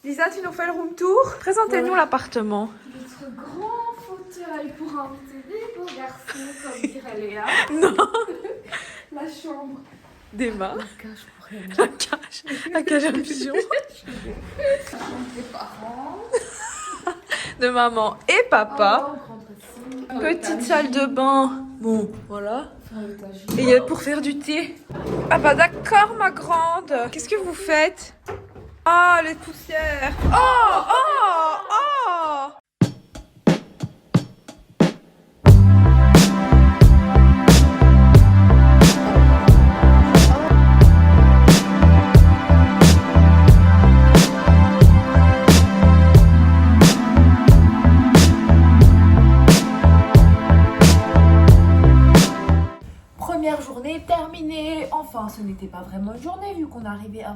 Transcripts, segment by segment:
Lisa, tu nous fais le room tour? Présentez-nous l'appartement. Notre grand fauteuil pour inviter des beaux garçons, comme dirait Léa. Non. La chambre. D'Emma. La cage pour rien. La cage à pigeons. La chambre des parents. De maman et papa. Oh, grand dressing. Petite salle de bain. Bon, voilà. Sur l'étage. Et il y a pour faire du thé. Ah bah d'accord, ma grande. Qu'est-ce que vous faites? Ah, les poussières. Oh, oh, oh. Première journée terminée. Enfin, ce n'était pas vraiment une journée vu qu'on est arrivé à 20h30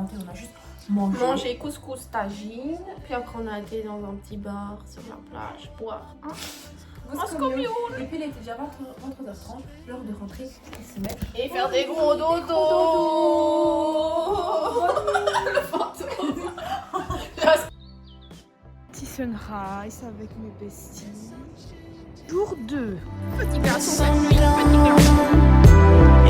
et on a juste mangé couscous tagine. Puis après, on a été dans un petit bar sur la plage boire un Moscow Mule. Et puis, il était déjà 23h30, l'heure de rentrer et se mettre. Et faire des gros dodos. Le fantôme. Petit sunrise avec mes besties. Jour 2. Petit garçon,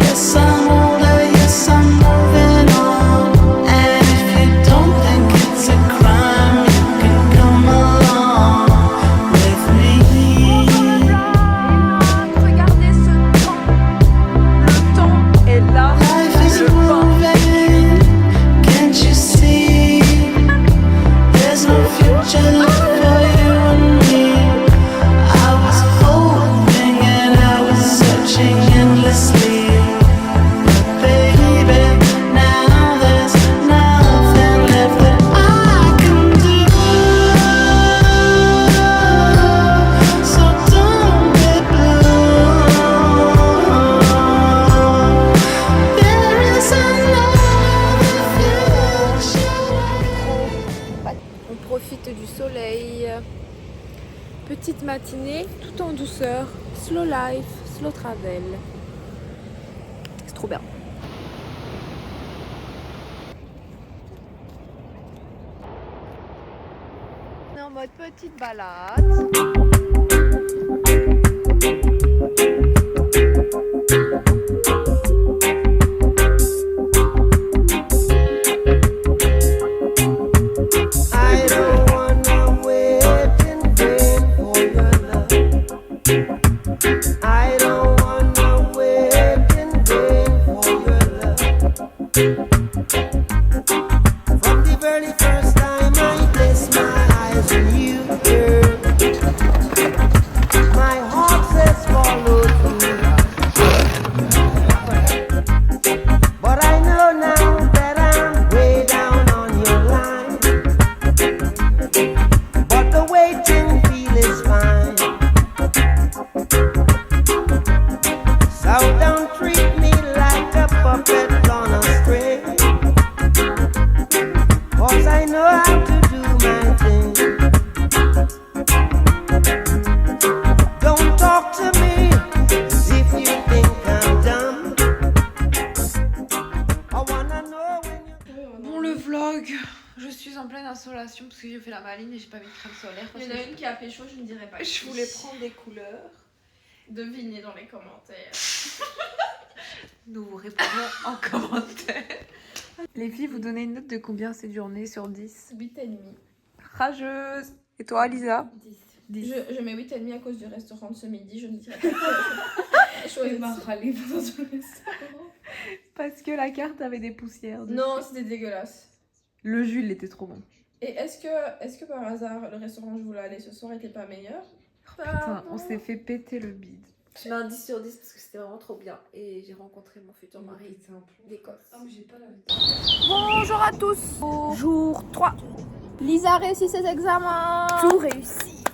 Yes, I'm older, yes, I'm moving on. And if you don't think it's a crime, you can come along with me. Regardez ce temps. Le temps est là. Life is Le vent. moving, can't you see? There's no future left for you and me. I was hoping and I was searching endlessly. Baby, now there's nothing left that I can do. So don't be blue. There is another future. on profite du soleil. Petite matinée, tout en douceur. Slow life, slow travel. C'est trop bien. On est en mode petite balade. I don't wanna wait in vain for your love. I don't wanna wait in vain for your love. From the very first time I placed my eyes on you, girl, my heart says follow through. But I know now that I'm way down on your line. But the waiting feel is fine. So don't treat me like a puppet on a string. 'Cause I know how to do my thing. Don't talk to me as if you think I'm dumb. I wanna know when you. Bon, le vlog. Je suis en pleine insolation parce que j'ai fait la maline et j'ai pas mis de crème solaire. Parce Il y en a que une qui a fait chaud, je ne dirais pas. je voulais prendre des couleurs. Devinez dans les commentaires. Nous vous répondrons en commentaire. Les filles, vous donnez une note de combien cette journée sur 10? 8,5. Rageuse. Et toi, Lisa? 10. 10. Je mets 8,5 à cause du restaurant de ce midi, je ne dirais pas. Je m'a râlé pendant ce restaurant. Parce que la carte avait des poussières. dessus. Non, c'était dégueulasse. Le jus, il était trop bon. Et est-ce que par hasard, le restaurant où je voulais aller ce soir était pas meilleur? Putain, on s'est fait péter le bide. Je mets un 10 sur 10 parce que c'était vraiment trop bien. Et j'ai rencontré mon futur mari d'Écosse. Bonjour à tous. Jour 3. Lisa réussit ses examens. Tout réussi.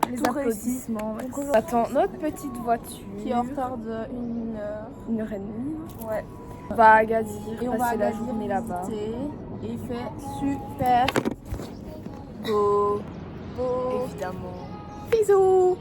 Les Tout applaudissements. Donc, On attend notre petite voiture. Qui est en retard de 1 heure. 1h30. Ouais. On va à Agadir, Et on va passer à la Agadir journée là-bas. visiter. Et il fait super beau. Évidemment. Bisous.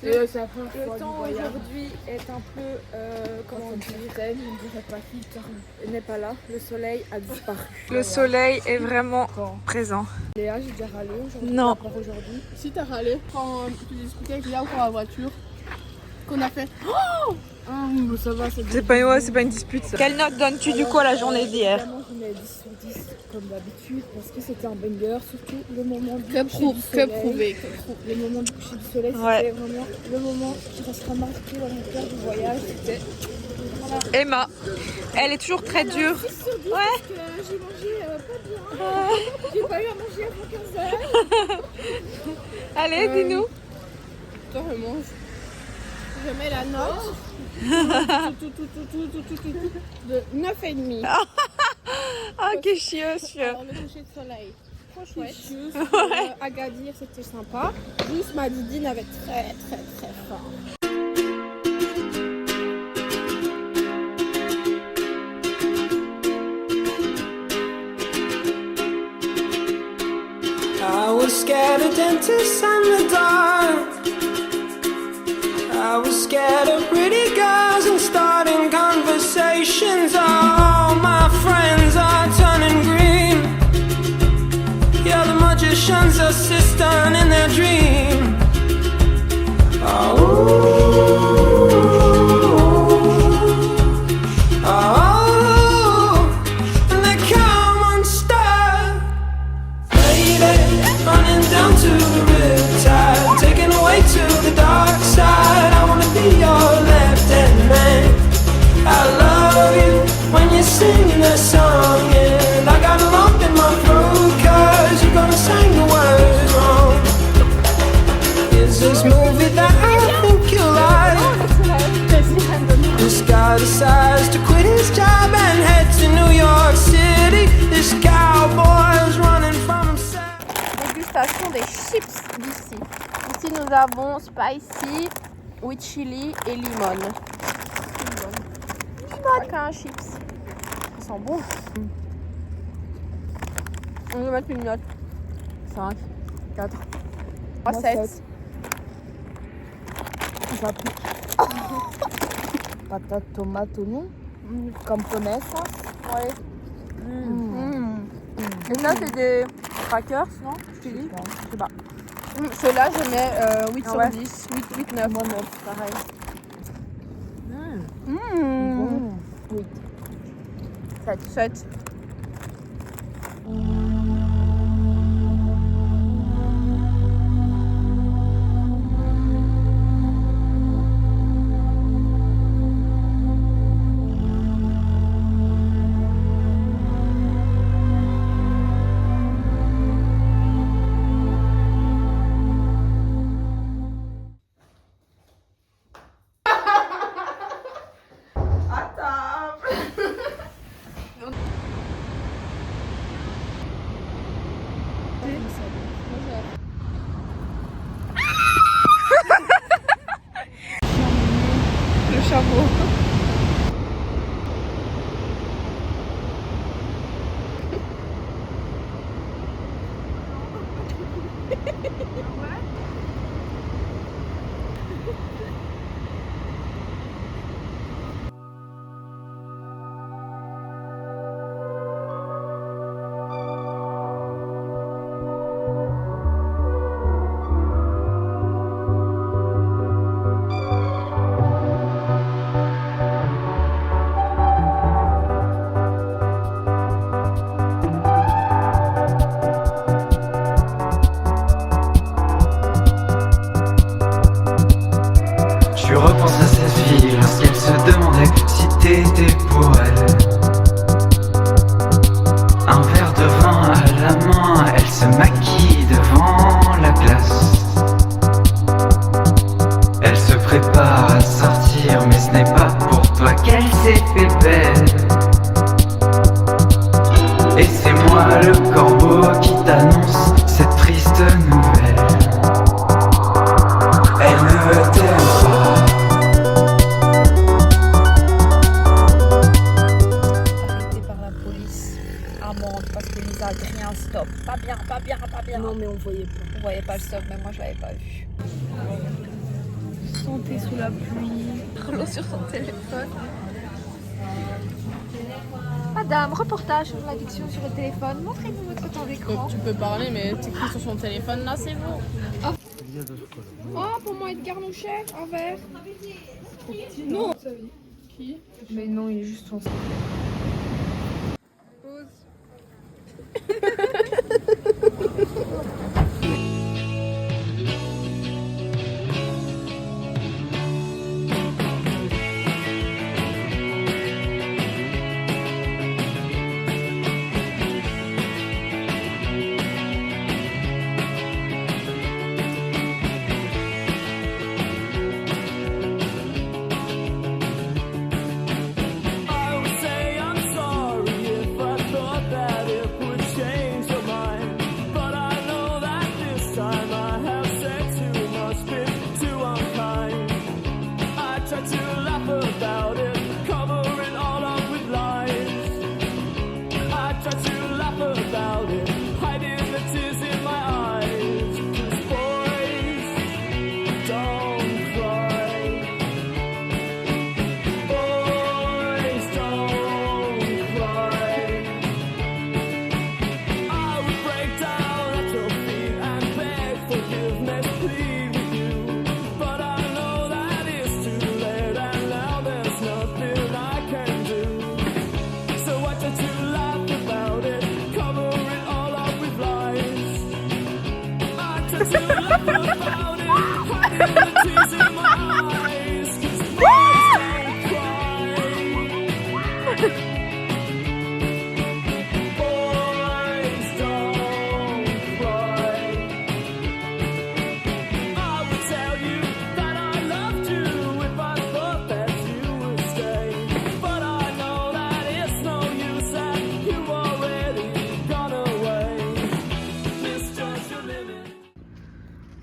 Le temps aujourd'hui est un peu, comment dire, je ne dirais pas qu'il n'est pas là. Le soleil a disparu. Le soleil est vraiment présent. Léa, j'ai déjà râlé aujourd'hui. Non. Encore aujourd'hui. Si t'as râlé quand tu discutais avec Léa ou pour la voiture, qu'on a fait oh ah oui, ça va, C'est pas une dispute ça. Quelle note donnes-tu du coup à la journée d'hier? Évidemment, je mets 10 sur 10 comme d'habitude parce que c'était un banger, surtout le moment du que coucher du soleil. prouvé. Le moment du coucher du soleil, Ouais. c'était vraiment le moment qui restera marqué dans mon cœur du voyage. C'était Emma, elle est toujours très dure. 10 sur 10 Ouais. parce que j'ai mangé pas bien. J'ai pas eu à manger avant 15 heures. Allez, dis-nous. Toi, je mange. Je mets la note de 9,5. Ah, que chieuse. Alors, le coucher de soleil, trop chouette. Agadir, c'était sympa. Juste ma Didine avait très faim. I was scared of dentists and the dark. I was scared of pretty girls and starting conversations. All my friends are turning green. Yeah, the magician's assistant in their dream. And they come unstuck. Lady, running down to the riptide, taken away to the dark side. I wanna be your left-hand man. I love you when you're singing that song, and I got a lump in my throat 'cause you're gonna sing the words wrong. Is this movie that I think you like? This guy decides to quit his job and head to New York City. This cowboy's running from himself. Dégustation des chips d'ici. Ici nous avons spicy, with chili et limon. Limon qu'un chips. Ils sont bons. On va mettre une note. 5, 4, 3, 7. patate, tomate, oignon, comme connaissance. Ouais. Et là, c'est des crackers, non? Je te dis? Je sais pas. Ceux-là, je mets 8 sur 10. 8, 9. Moi, 9, pareil. Bon. 8. 7. Le chameau. Je repense à cette fille lorsqu'elle se demandait si t'étais pour elle. Un verre de vin à la main, elle se maquille devant la glace. Elle se prépare à sortir, mais ce n'est pas pour toi qu'elle s'est fait belle. Et c'est moi le corbeau qui t'annonce cette triste nouvelle. Elle ne t'aime pas. Arrêté par la police, amende parce que les Adriens stop. Pas bien, pas bien, pas bien. Non, mais on voyait pas. On voyait pas le stop, mais moi je l'avais pas vu. chanter sous la pluie. L'eau sur son téléphone. Madame, reportage sur l'addiction sur le téléphone. Montrez-nous votre temps d'écran. Tu peux parler, mais t'écris sur son téléphone, là, c'est bon. Oh, pour moi, Edgar Nouchet, un verre. Non. Qui? Mais non, il est juste son.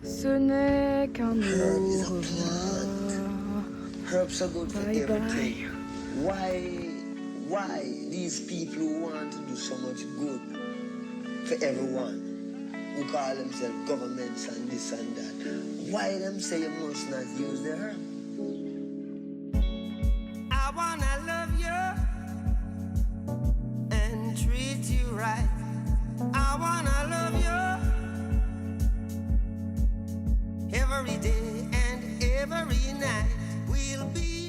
Ce n'est qu'un au revoir. Herbs are good for Bye everything. Why these people who want to do so much good for everyone, who call themselves governments and this and that, why them say you must not use the herb? I wanna love you and treat you right. I wanna love you every day and every night. We'll be